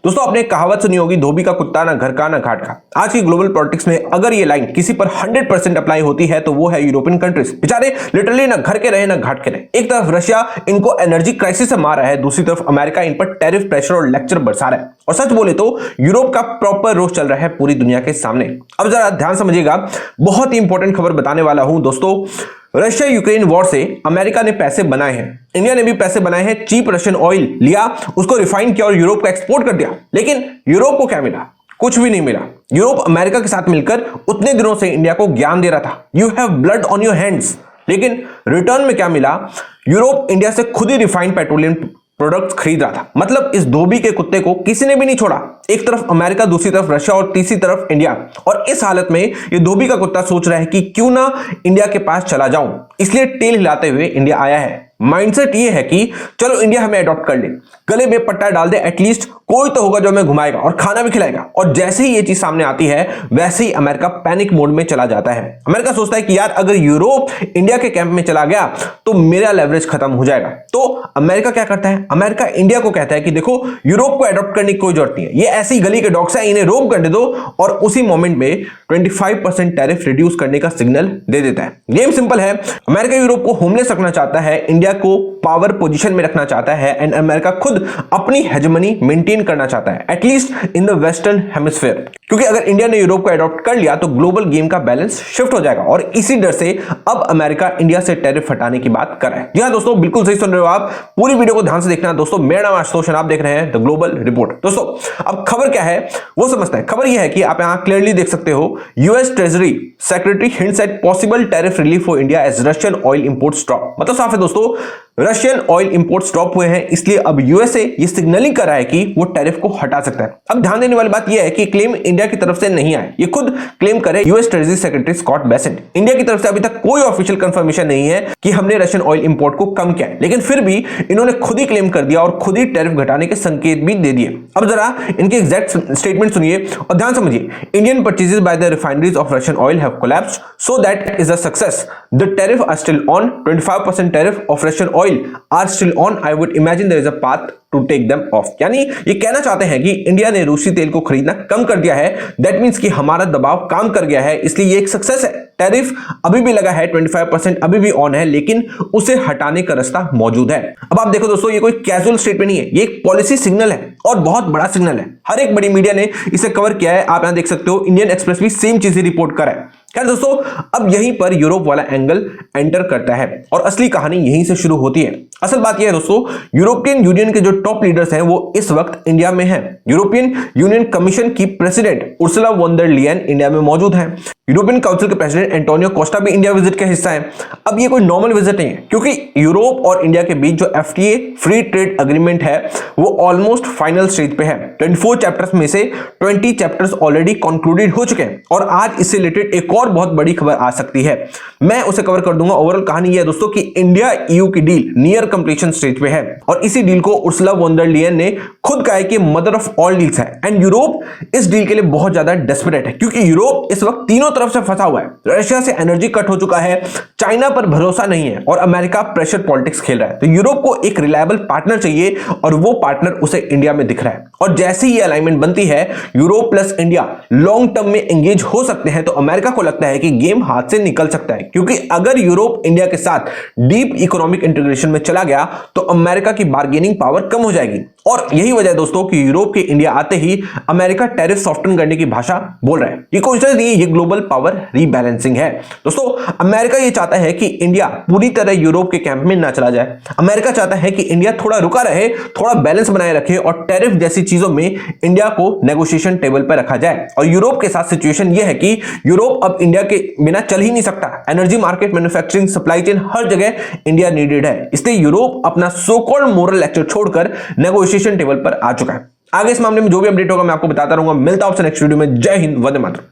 दोस्तों आपने एक कहावत सुनी होगी, धोबी का कुत्ता ना घर का ना घाट का। आज की ग्लोबल पॉलिटिक्स में अगर ये लाइन किसी पर 100% अप्लाई होती है तो वो है यूरोपियन कंट्रीज। बेचारे लिटरली ना घर के रहे ना घाट के रहे। एक तरफ रशिया इनको एनर्जी क्राइसिस से मार रहा है, दूसरी तरफ अमेरिका इन पर टैरिफ प्रेशर और लेक्चर बरसा रहा है। और सच बोले तो यूरोप का प्रॉपर रोष चल रहा है पूरी दुनिया के सामने। अब जरा ध्यान समझिएगा, बहुत ही इंपॉर्टेंट खबर बताने वाला हूं दोस्तों। रशिया यूक्रेन वॉर से अमेरिका ने पैसे बनाए हैं, इंडिया ने भी पैसे बनाए हैं। चीप रशियन ऑयल लिया, उसको रिफाइन किया और यूरोप को एक्सपोर्ट कर दिया। लेकिन यूरोप को क्या मिला? कुछ भी नहीं मिला। यूरोप अमेरिका के साथ मिलकर उतने दिनों से इंडिया को ज्ञान दे रहा था, you have blood on your hands. लेकिन रिटर्न में क्या मिला? यूरोप इंडिया से खुद ही रिफाइंड पेट्रोलियम प्रोडक्ट्स खरीद रहा था। मतलब इस धोबी के कुत्ते को किसी ने भी नहीं छोड़ा। एक तरफ अमेरिका, दूसरी तरफ रशिया और तीसरी तरफ इंडिया। और इस हालत में ये धोबी का कुत्ता सोच रहा है कि क्यों ना इंडिया के पास चला जाऊं। इसलिए टेल हिलाते हुए इंडिया आया है। माइंडसेट ये है कि चलो इंडिया हमें अडॉप्ट कर ले, गले में पट्टा डाल दे, एटलीस्ट कोई तो होगा जो हमें घुमाएगा और खाना भी खिलाएगा। और जैसे ही ये चीज सामने आती है वैसे ही अमेरिका पैनिक मोड में चला जाता है। अमेरिका सोचता है कि यार अगर यूरोप इंडिया के कैंप में चला गया तो मेरा लेवरेज खत्म हो जाएगा। तो अमेरिका क्या करता है? अमेरिका इंडिया को कहता है कि देखो यूरोप को अडॉप्ट करने की कोई जरूरत नहीं है, ये ऐसी गली के डॉग्स हैं, इन्हें रोक कर दे दो। और उसी मोमेंट में 25% टैरिफ रिड्यूस करने का सिग्नल दे देता है। गेम सिंपल है, अमेरिका यूरोप को होमलेस रखना चाहता है, इंडिया को पावर पोजीशन में रखना चाहता है, एंड अमेरिका खुद अपनी हेजेमनी मेंटेन करना चाहता है, at least in the western hemisphere. क्योंकि अगर इंडिया ने यूरोप को अडॉप्ट कर लिया तो ग्लोबल गेम का बैलेंस शिफ्ट हो जाएगा। और इसी डर से अब अमेरिका इंडिया से टैरिफ हटाने की बात कर रहा है। जी हाँ दोस्तों, बिल्कुल सही सुन रहे हो आप। पूरी वीडियो को ध्यान से देखना दोस्तों। मेरा नाम आशुतोष है, आप देख रहे हैं द ग्लोबल रिपोर्ट। दोस्तों अब खबर क्या है वो समझते हैं। खबर यह है कि आप यहां क्लियरली देख सकते हो, US treasury secretary hints at possible tariff relief for India as Russian oil import stop. मतलब साफ है दोस्तों, रशियन ऑयल इंपोर्ट स्टॉप हुए हैं, इसलिए अब यूएसए ये सिग्नलिंग कर रहा है कि वो टैरिफ को हटा सकता है। अब ध्यान देने वाली बात यह है कि क्लेम इंडिया की तरफ से नहीं आया, ये खुद क्लेम करे US treasury secretary Scott Bessent. India की तरफ से अभी तक कोई ऑफिशियल कंफर्मेशन नहीं है कि हमने रशियन ऑयल इंपोर्ट को कम किया है, लेकिन फिर भी इन्होंने खुद ही क्लेम कर दिया और खुद ही टैरिफ घटाने के संकेत भी दे दिए। अब जरा इनके एग्जैक्ट स्टेटमेंट सुनिए और ध्यान समझिए। Indian purchases by the refineries of Russian oil have collapsed, so that is a success. The tariff are still on, 25% tariff of Russian oil are still on. I would imagine there is a path to take them off. यानी ये कहना चाहते हैं कि India ने रूसी तेल को खरीदना कम कर दिया है, दैट मींस कि हमारा दबाव काम कर गया है, इसलिए ये एक सक्सेस है। टैरिफ अभी भी लगा है, 25% अभी भी ऑन है, लेकिन उसे हटाने का रास्ता मौजूद है। अब आप देखो दोस्तों, ये कोई कैजुअल स्टेटमेंट नहीं है, ये एक पॉलिसी सिग्नल है और बहुत बड़ा सिग्नल है। हर एक बड़ी मीडिया ने इसे कवर किया है, आप यहां देख सकते हो। इंडियन एक्सप्रेस भी सेम चीजें रिपोर्ट कर रहा है। खैर दोस्तों, अब यहीं पर यूरोप वाला एंगल एंटर करता है और असली कहानी यहीं से शुरू होती है। असल बात यह है दोस्तों, यूरोपियन यूनियन के जो टॉप लीडर्स हैं वो इस वक्त इंडिया में हैं। यूरोपियन यूनियन कमीशन की president Ursula von der Leyen India में मौजूद हैं। यूरोपियन काउंसिल के प्रेसिडेंट एंटोनियो कोस्टा भी इंडिया विजिट का हिस्सा है। अब ये कोई नॉर्मल विजिट नहीं है, क्योंकि यूरोप और इंडिया के बीच जो एफटीए फ्री ट्रेड एग्रीमेंट है वो ऑलमोस्ट फाइनल स्टेज पे है। 24 चैप्टर्स में से 20 चैप्टर्स ऑलरेडी कंक्लूडेड हो चुके हैं और आज इससे रिलेटेड एक और बहुत बड़ी खबर आ सकती है, मैं उसे कवर कर दूंगा। ओवरऑल कहानी यह है दोस्तों कि इंडिया ईयू की डील नियर कंप्लीशन स्टेज पे है और इसी डील को उर्सुला वॉन डर लियन ने खुद कहा है कि मदर ऑफ ऑल डील्स है। एंड यूरोप इस डील के लिए बहुत ज्यादा डेस्परेट है, क्योंकि यूरोप इस वक्त तीनों तरफ से फंसा हुआ है। रशिया से एनर्जी कट हो चुका है, चाइना पर भरोसा नहीं है और अमेरिका प्रेशर पॉलिटिक्स खेल रहा है। तो यूरोप को एक रिलायबल पार्टनर चाहिए और वो पार्टनर उसे इंडिया में दिख रहा है। और जैसे ही ये अलाइनमेंट बनती है, Europe plus India long term में एंगेज हो सकते हैं, तो अमेरिका को लगता है कि गेम हाथ से निकल सकता है। क्योंकि अगर यूरोप इंडिया के साथ डीप इकोनॉमिक इंटीग्रेशन में चला गया तो अमेरिका की बार्गेनिंग पावर कम हो जाएगी। और यही वजह दोस्तों कि यूरोप के इंडिया आते ही अमेरिका टैरिफ सॉफ्टन करने की भाषा बोल रहा है। ये कोशिश नहीं है, ये ग्लोबल पावर रीबैलेंसिंग है। दोस्तों अमेरिका ये चाहता है कि इंडिया पूरी तरह यूरोप के कैंप में ना चला जाए। अमेरिका चाहता है कि इंडिया थोड़ा रुका रहे, थोड़ा बैलेंस बनाए रखे और टैरिफ जैसी चीजों में इंडिया को नेगोशिएशन टेबल पर रखा जाए। और यूरोप के साथ सिचुएशन ये है कि यूरोप अब इंडिया के बिना चल ही नहीं सकता। Energy market, manufacturing, supply chain, हर जगह इंडिया नीडेड है। इसलिए यूरोप अपना सो कॉल्ड मोरल लेक्चर छोड़कर नेगोशिएशन टेबल पर आ चुका है। आगे इस मामले में जो भी अपडेट होगा मैं आपको बताता रहूंगा। मिलता हूं आपसे नेक्स्ट वीडियो में। जय हिंद, वंदे मातरम।